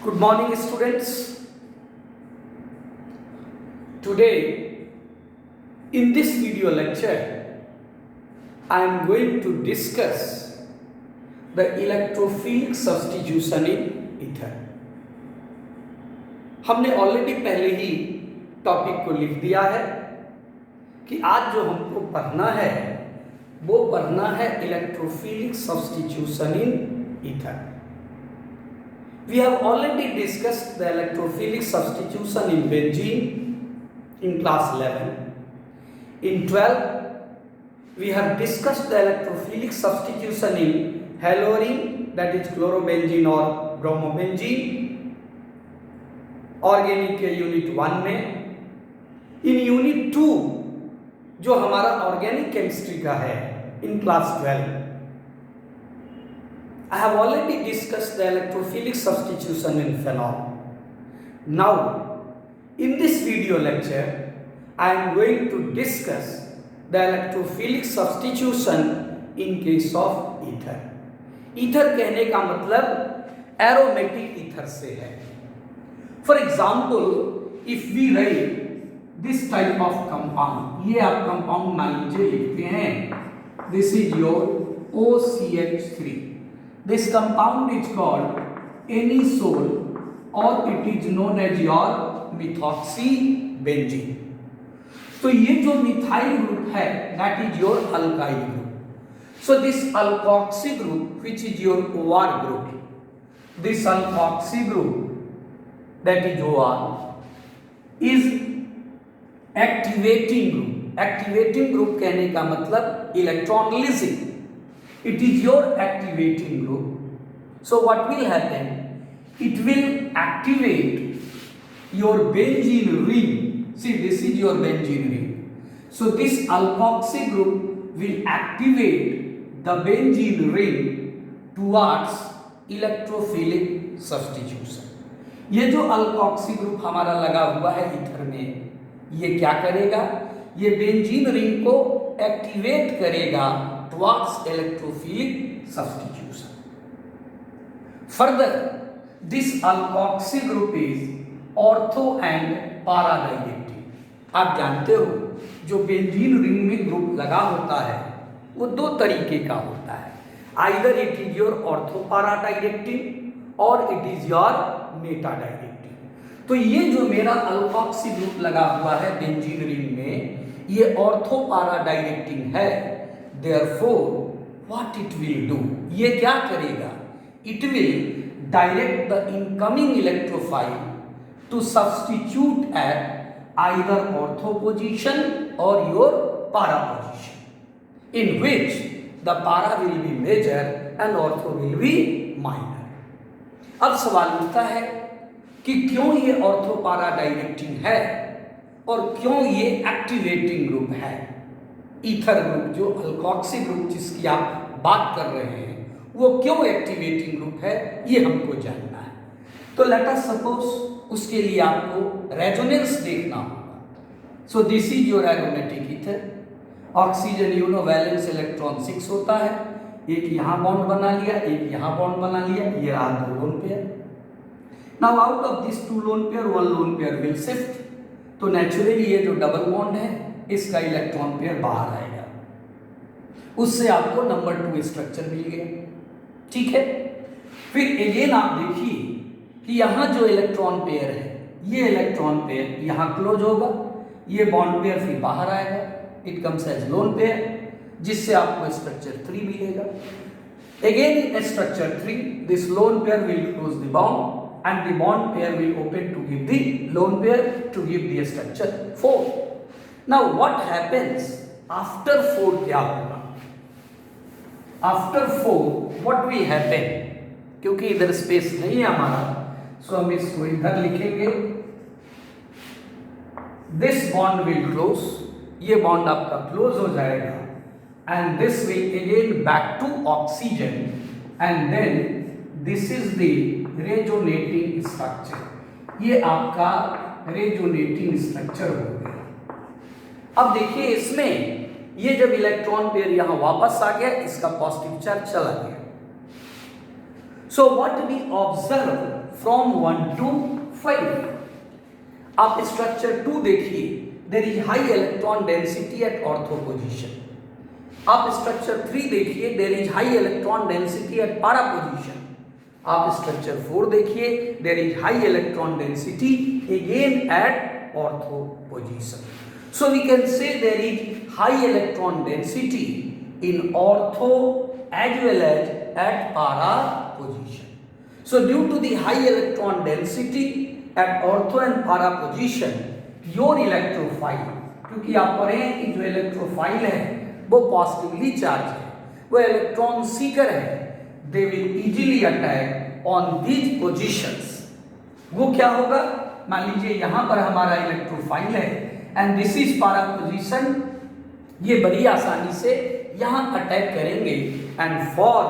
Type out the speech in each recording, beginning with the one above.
Good morning, students. Today, in this video lecture, I am going to discuss the electrophilic substitution in ether. हमने already पहले ही topic को लिख दिया है कि आज जो हमको पढ़ना है वो पढ़ना है electrophilic substitution in ether. We have already discussed the electrophilic substitution in benzene in class 11. In 12, we have discussed the electrophilic substitution in halorine, that is chlorobenzene or bromobenzene. Organic के यूनिट 1 में. In unit 2 जो हमारा organic chemistry का है in class 12, I have already discussed the electrophilic substitution in phenol. Now, in this video lecture, I am going to discuss the electrophilic substitution in case of ether. Ether कहने का मतलब aromatic ether से है. For example, if we write this type of compound, ये आप compound मान लीजिए लिखते हैं, this is your OCH3. This compound is called anisole or it is known as your methoxybenzene. तो ये जो मिथाइल ग्रुप है that is your alkyl group. So this alkoxy group which is your OR group, this alkoxy group that is OR is activating group. Activating group कहने का मतलब electron-lysing. It is your activating group. So what will happen? It will activate your benzene ring. See, this is your benzene ring. So this alkoxy group will activate the benzene ring towards electrophilic substitution. ये जो alkoxy group हमारा लगा हुआ है ether में, ये क्या करेगा? ये बेंजीन रिंग को एक्टिवेट करेगा towards electrophilic substitution. Further, this alkoxy group is ortho and para directing. आप जानते हो जो बेंजीन रिंग में ग्रुप लगा होता है वो दो तरीके का होता है. Either it is your ortho para directing or it is your meta directing. तो ये जो मेरा alkoxy group लगा हुआ है बेंजीन रिंग में, ये ortho para directing है. Therefore, what it will do? ये क्या करेगा? It will direct the incoming electrophile to substitute at either ortho position or your para position, in which the para will be major and ortho will be minor. अब सवाल उठता है कि क्यों ये ortho para directing है और क्यों ये एक्टिवेटिंग ग्रुप है. ईथर ग्रुप जो अल्कोक्सी ग्रुप जिसकी आप बात कर रहे हैं वो क्यों एक्टिवेटिंग ग्रुप है ये हमको जानना है. तो लेट अस सपोज उसके लिए आपको रेजोनेंस देखना होगा. So this is your aromatic ether. Oxygen you know valence electron 6 होता है. एक यहाँ बॉन्ड बना लिया, एक यहाँ बॉन्ड बना लिया, ये रहा 2 lone pair. Now out of this 2 lone pair 1 loan pair will shift. तो नेचुरली ये जो डबल बॉन्ड है इसका इलेक्ट्रॉन पेयर बाहर आएगा. उससे आपको नंबर 2 स्ट्रक्चर मिल गया. ठीक है. फिर अगेन आप देखिए कि यहाँ जो इलेक्ट्रॉन पेयर है ये इलेक्ट्रॉन पेयर यहाँ क्लोज होगा, ये बॉन्ड पेयर फिर बाहर आएगा. It comes as lone pair जिससे आपको स्ट्रक्चर 3 मिलेगा. Again in structure 3 this lone pair will close the bond and the bond pair will open to give the lone pair to give the structure 4. Now what happens after 4? क्या होगा? After 4 what will happen? क्योंकि इधर space नहीं है हमारा, सो हम इसको इधर लिखेंगे. This bond will close. ये बॉन्ड आपका क्लोज हो जाएगा and this will again back to oxygen and then this is the resonating structure. ये आपका रेजोनेटिंग स्ट्रक्चर हो गया. अब देखिए इसमें ये जब इलेक्ट्रॉन पेयर यहां वापस आ गया इसका पॉजिटिव चार्ज चला गया. So what we observe from 1 to 5। आप स्ट्रक्चर 2 देखिए, there is high electron density at ortho position. आप स्ट्रक्चर 3 देखिए, there is high electron density at para position. आप स्ट्रक्चर 4 देखिए, there is high electron density again at ortho position. So we can say there is high electron density in ortho as well as at para position. So due to the high electron density at ortho and para position, your electrophile, क्योंकि आप पढ़े हैं कि जो electrophile है वो positively charge है, वो इलेक्ट्रॉन सीकर है, they will easily attack on these positions. वो क्या होगा, मान लीजिए यहाँ पर हमारा इलेक्ट्रोफाइल है and this is para position, ये बड़ी आसानी से यहाँ अटैक करेंगे and form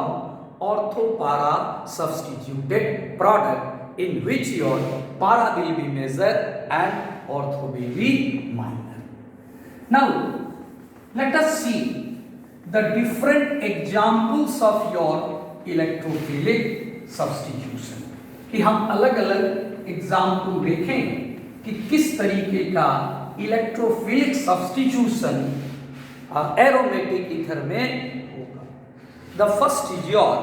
ortho para substituted product in which your para will be major and ortho will be minor. Now let us see the different examples of your electrophilic substitution, कि हम अलग अलग एग्जाम्पल देखें कि किस तरीके का इलेक्ट्रोफिलिक सब्स्टिट्यूशन एरोमेटिक ईथर में होगा। The first is your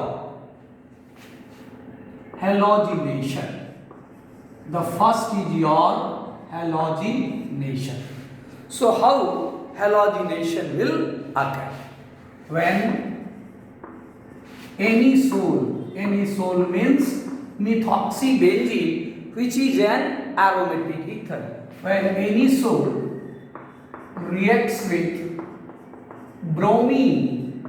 halogenation. The first is your halogenation. So how halogenation will occur? When any sol means methoxybenzene, which is an aromatic ether. When any sol reacts with bromine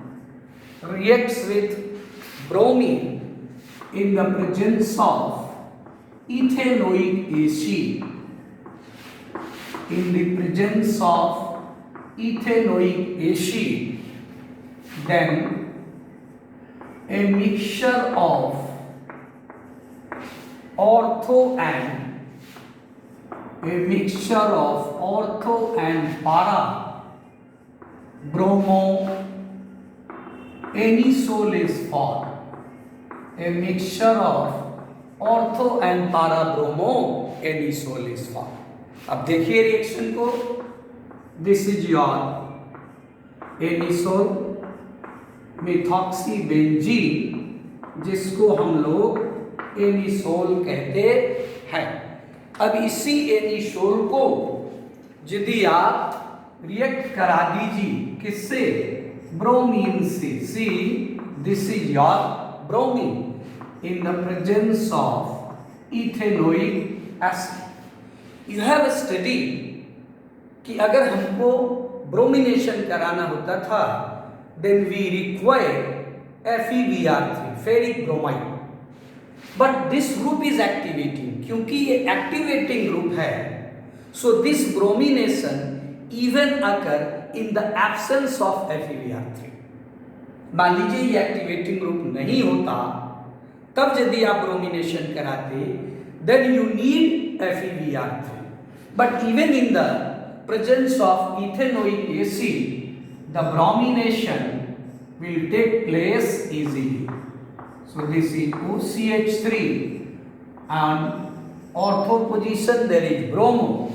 in the presence of ethanoic acid, then a mixture of ortho and para bromo anisole is formed. A mixture of ortho and para bromo anisole is formed. अब देखिए reaction को, this is your anisole मिथॉक्सीबेंजीन, जिसको हम लोग anisole कहते हैं। अब इसी एनिसोल को यदि आप रिएक्ट करा दीजिए किससे, ब्रोमीन से, सी this is your bromine in the presence of ethanoic acid. You have study कि अगर हमको ब्रोमिनेशन कराना होता था, then we require FeBr3, ferric bromide, but this group is activating, क्योंकि ये एक्टिवेटिंग ग्रुप है, so this bromination even occur in the absence of FeBr3। मान लीजिए ये एक्टिवेटिंग ग्रुप नहीं होता, तब यदि आप ब्रोमिनेशन कराते then you need FeBr3, but even in the presence of ethanoic acid, the bromination will take place easily. So this is OCH3 and ortho position there is bromo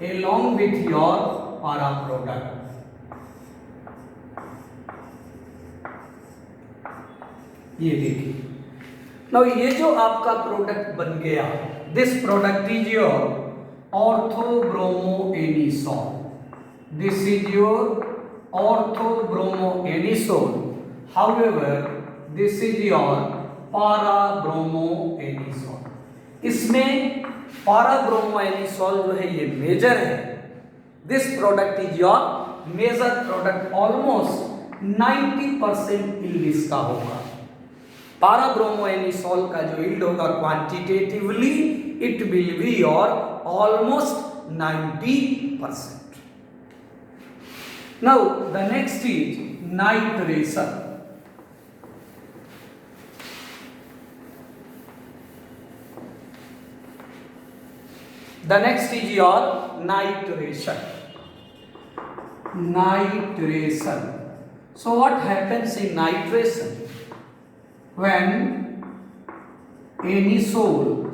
along with your para product. ये देखिए, now ये जो आपका product बन गया, this product is your ortho bromo anisole. This is your ortho bromo anisole. However, this is your para bromo anisole. इसमें para bromo anisole जो है ये मेजर है। This product is your major product, almost 90% yield इसका होगा। para bromo anisole का जो yield होगा quantitatively it will be your almost 90%. Now the next is nitration. The next is your nitration. Nitration. So what happens in nitration? When anisole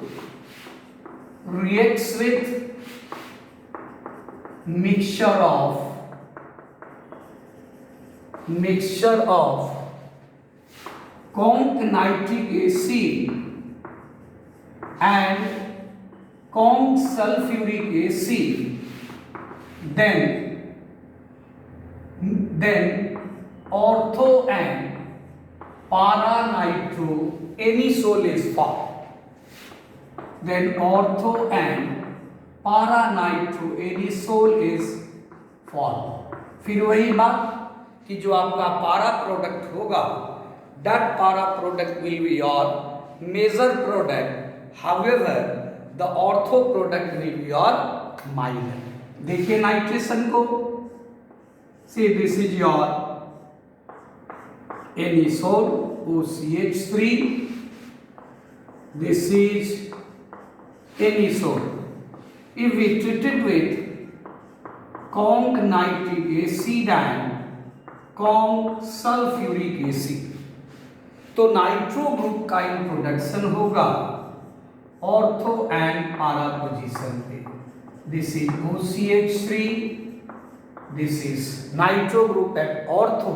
reacts with mixture of conc nitric acid and conc sulfuric acid, then ortho and para nitroanisole is formed. Then ortho and para nitroanisole is formed. फिर वही बात कि जो आपका पारा product होगा, that para product will be your major product, however the ortho product will be your minor. देखिए nitration को, see this is your anisole OCH3, this is anisole. If we treat it with conc nitric acid and conc sulfuric acid, तो nitro group का introduction होगा ortho and para position पे. This is OCH3, this is nitro group at ortho,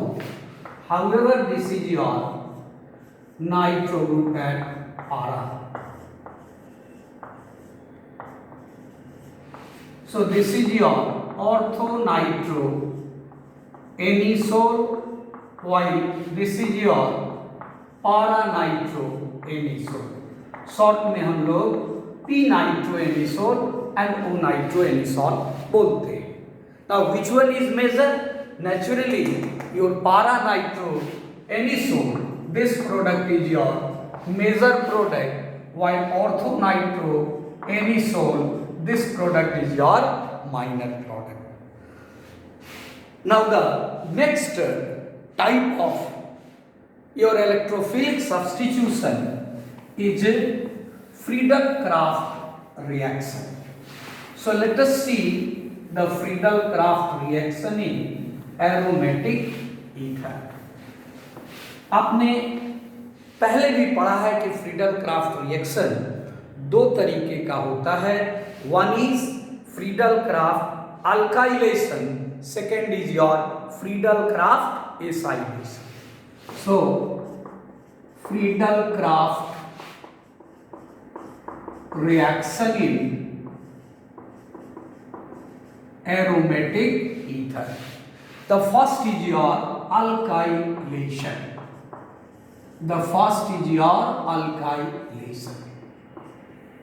however this is your nitro group at para. So this is your ortho nitro anisole, while this is your para nitro anisole. Short में हम लोग p nitro anisole and o nitro anisole बोलते हैं. Now which one is major? Naturally your para nitro anisole, this product is your major product, while ortho nitro anisole, this product is your minor product. Now the next type of your electrophilic substitution is Friedel-Crafts reaction. So let us see the Friedel-Crafts reaction in aromatic ether. आपने पहले भी पढ़ा है कि Friedel-Crafts reaction दो तरीके का होता है. One is Friedel-Crafts alkylation, second is your Friedel-Crafts acylation. So Friedel-Crafts reaction in aromatic ether. The first is your alkylation.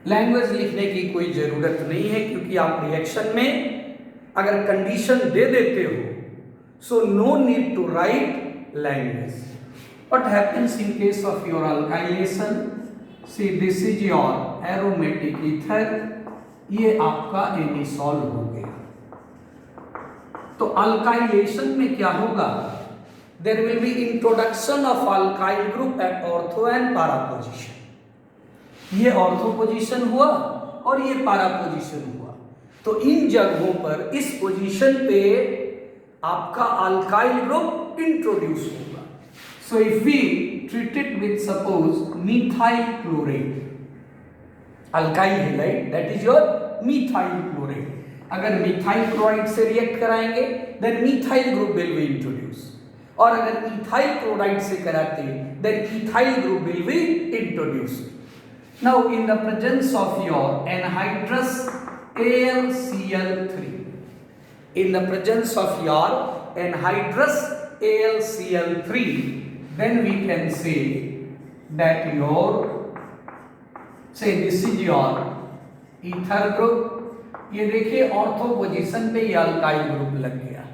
Language लिखने की कोई जरूरत नहीं है, क्योंकि आप रिएक्शन में अगर कंडीशन दे देते हो, so no need to write language. What happens in case of your alkylation? See this is your aromatic ether, ये आपका एनिसॉल हो गया. तो अल्काइलेशन में क्या होगा? There will be introduction of alkyl group at ortho and para position. ये ortho position हुआ और ये पारा पोजीशन हुआ, तो इन जगहों पर इस पोजीशन पे आपका अल्काइल ग्रुप इंट्रोड्यूस होगा. So if we treat it with suppose methyl chloride, alkyl halide, that is your methyl chloride. अगर मिथाइल क्लोराइड से रिएक्ट कराएंगे then methyl group will be introduce, और अगर इथाइल क्लोराइड से कराते then ethyl group will be introduce. Now in the presence of your anhydrous AlCl3, in the presence of your anhydrous AlCl3, then we can say that your, say this is your ether group. ये देखिए ortho position पे ये alkyl group लग गया,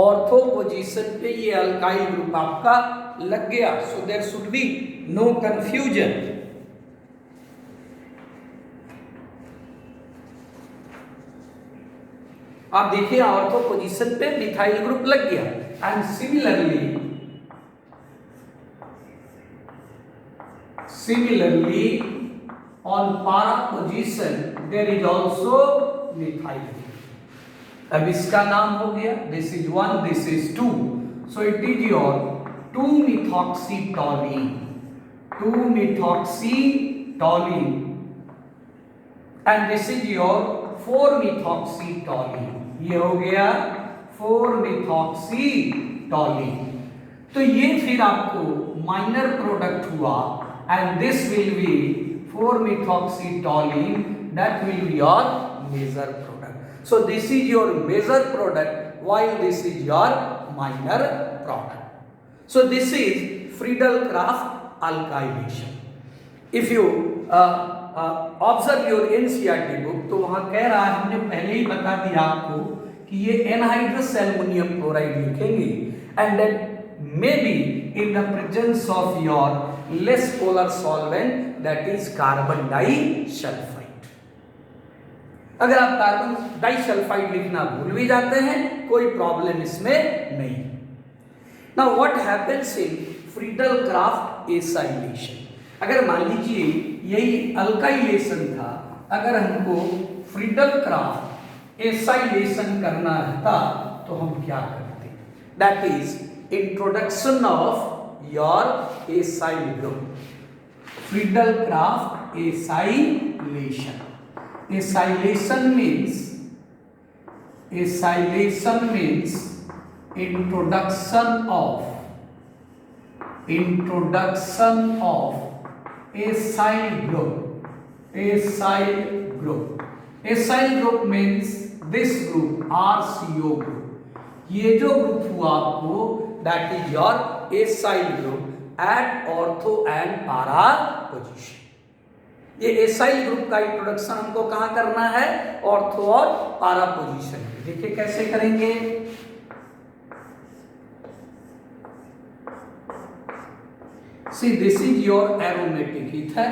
ortho position पे ये alkyl group आपका लग गया. So there should be no confusion. आप देखिए ऑर्थो पोजीशन पे मिथाइल ग्रुप लग गया, and similarly on para position there is also methyl. अब इसका नाम हो गया, this is 1, this is 2, so it is your 2-methoxytoluene. 2-methoxytoluene, and this is your 4-methoxytoluene. ये हो गया 4-methoxytoluene. तो ये फिर आपको माइनर प्रोडक्ट हुआ, and this will be 4-methoxytoluene, that will be your major product. So this is your major product while this is your minor product. So this is Friedel-Crafts alkylation. If you observe your NCERT book, तो वहां कह रहा है, हमने पहले ही बता दिया आपको कि ये एनहाइड्रस एल्युमिनियम क्लोराइड लिखेंगे, and that may be in the presence of your less polar solvent, that is carbon disulphide. अगर आप कार्बन डाइसल्फाइड लिखना भूल भी जाते हैं, कोई प्रॉब्लम इसमें नहीं. Now what happens in Friedel-Crafts acylation. अगर मान लीजिए यही अल्काइलेशन था, अगर हमको फ्रीडल-क्राफ्ट एसाइलेशन करना था तो हम क्या करते? That is introduction of your acyl group. Friedel-Crafts acylation. Acylation means introduction of acyl group. Acyl group means this group, RCO group. ये जो ग्रुप हुआ आपको, that is your acyl group at ortho and para position. ये acyl group का introduction हमको कहां करना है? ऑर्थो और पारा पोजीशन. देखिए कैसे करेंगे. See, this is your aromatic ether,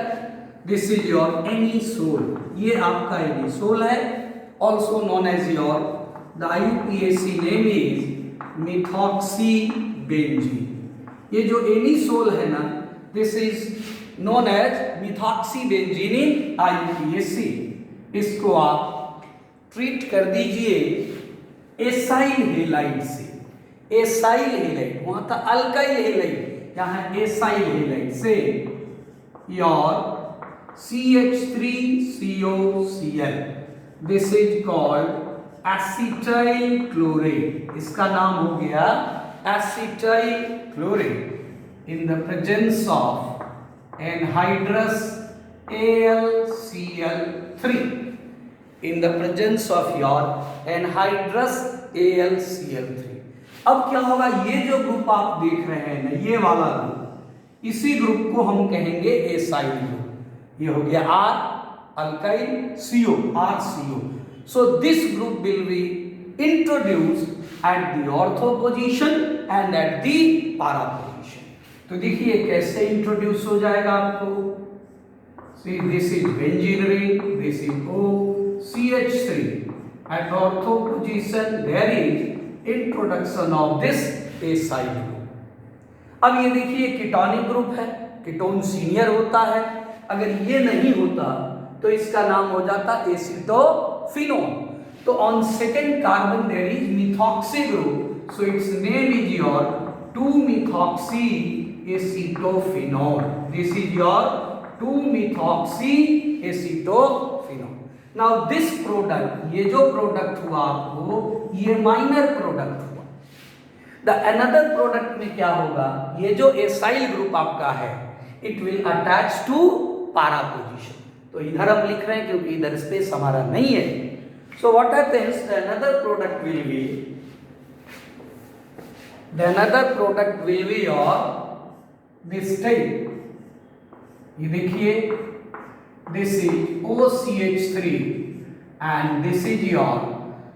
this is your anisole. ये आपका anisole है, also known as your, the IUPAC name is methoxybenzene. ये जो anisole है ना, this is known as methoxybenzene in IUPAC. इसको आप ट्रीट कर दीजिए एसाइल हेलाइड से. एसाइल हेलाइड, वहां था अल्काइल हेलाइड, यहाँ एसाइल हेलाइड से your CH3COCl. This is called acetyl chloride. इसका नाम हो गया acetyl chloride in the presence of anhydrous AlCl3. In the presence of your anhydrous AlCl3. अब क्या होगा? ये जो ग्रुप आप देख रहे हैं ना, ये वाला ग्रुप, इसी ग्रुप को हम कहेंगे एसाइल ग्रुप. ये हो गया R alkyl CO, RCO. So this group will be introduced at the ortho position and at the para position. तो देखिए कैसे इंट्रोड्यूस हो जाएगा आपको. See, this is benzene ring, this is OCH3. At ortho position there is introduction of this acyl group. अब ये देखिए ketonic group है, कीटोन सीनियर होता है. अगर ये नहीं होता तो इसका नाम हो जाता एसिटोफिनोन. तो on second carbon there is methoxy group, so its name is your 2-methoxyacetophenol. This is your 2-methoxyacetophenol. Now this product, ये जो प्रोडक्ट हुआ आपको, ये माइनर प्रोडक्ट हुआ. द अनदर प्रोडक्ट में क्या होगा? ये जो एसाइल ग्रुप आपका है, इट विल अटैच टू पारा पोजीशन. तो इधर हम लिख रहे हैं क्योंकि इधर स्पेस हमारा नहीं है. So what happens, the another product will be your this type. ये देखिए, this is OCH3 and this is your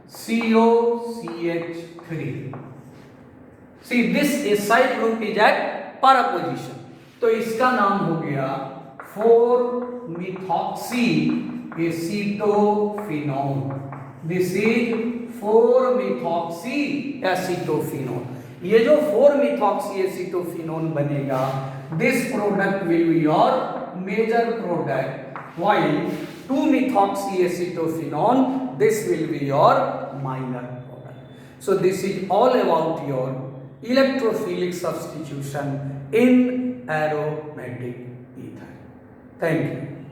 COCH3. See, this acyl group is at para position, तो इसका नाम हो गया 4-methoxyacetophenol. This is 4-methoxyacetophenol. ये जो 4-methoxyacetophenol बनेगा, this product will be your major product, while 2-methoxyacetophenol, this will be your minor product. So this is all about your electrophilic substitution in aromatic ether. Thank you.